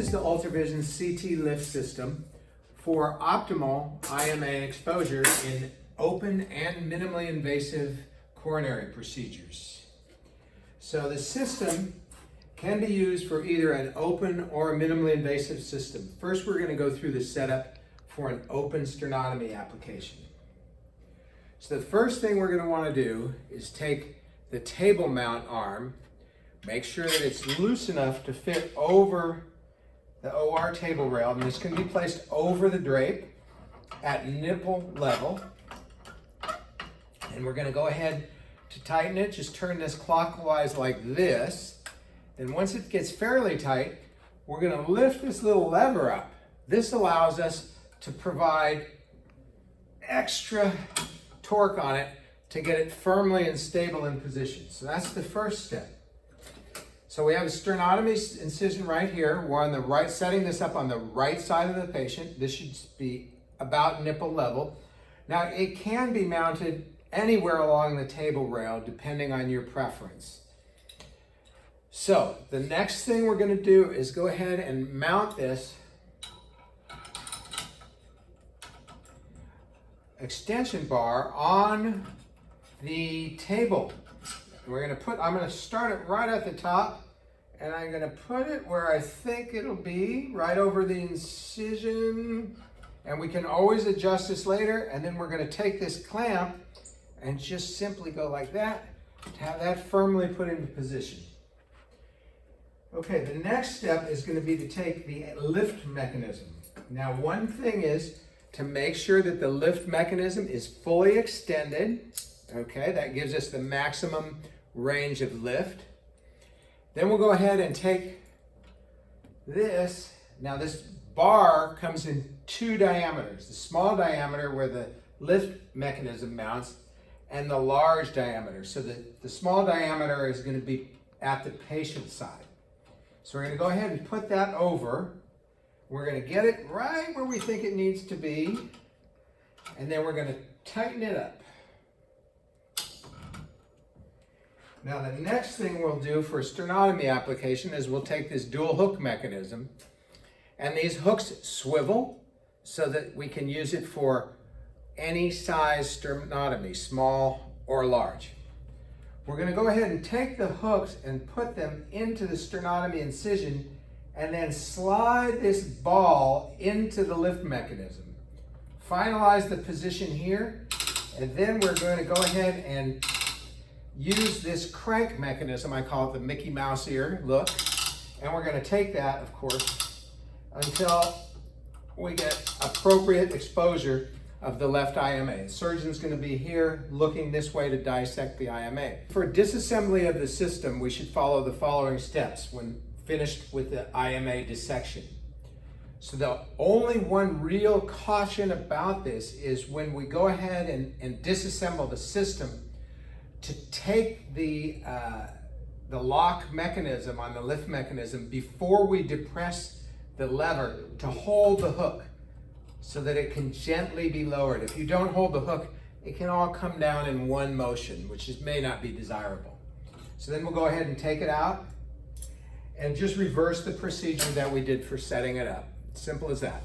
is the Ultravision CT lift system for optimal IMA exposure in open and minimally invasive coronary procedures. So the system can be used for either an open or a minimally invasive system. First, we're going to go through the setup for an open sternotomy application. So the first thing we're going to want to do is take the table mount arm, make sure that it's loose enough to fit over the OR table rail, and this can be placed over the drape at nipple level. And we're going to go ahead to tighten it. Just turn this clockwise like this. Then once it gets fairly tight, we're going to lift this little lever up. This allows us to provide extra torque on it to get it firmly and stable in position. So that's the first step. So we have a sternotomy incision right here. We're on the right, setting this up on the right side of the patient. This should be about nipple level. Now it can be mounted anywhere along the table rail depending on your preference. So the next thing we're going to do is go ahead and mount this extension bar on the table. We're going to put, I'm going to start it right at the top, and I'm going to put it where I think it'll be, right over the incision. And we can always adjust this later, and then we're going to take this clamp and just simply go like that to have that firmly put into position. Okay, the next step is going to be to take the lift mechanism. Now, one thing is to make sure that the lift mechanism is fully extended. Okay, that gives us the maximum range of lift. Then we'll go ahead and take this. Now this bar comes in two diameters. The small diameter where the lift mechanism mounts and the large diameter. So the small diameter is going to be at the patient side. So we're going to go ahead and put that over. We're going to get it right where we think it needs to be. And then we're going to tighten it up. Now the next thing we'll do for a sternotomy application is we'll take this dual hook mechanism, and these hooks swivel so that we can use it for any size sternotomy, small or large. We're going to go ahead and take the hooks and put them into the sternotomy incision and then slide this ball into the lift mechanism. Finalize the position here, and then we're going to go ahead and use this crank mechanism. I call it the Mickey Mouse ear look. And we're going to take that, of course, until we get appropriate exposure of the left IMA. The surgeon's going to be here looking this way to dissect the IMA. For disassembly of the system, we should follow the following steps when finished with the IMA dissection. So the only one real caution about this is when we go ahead and disassemble the system, to take the lock mechanism on the lift mechanism before we depress the lever to hold the hook so that it can gently be lowered. If you don't hold the hook, it can all come down in one motion, which may not be desirable. So then we'll go ahead and take it out and just reverse the procedure that we did for setting it up. Simple as that.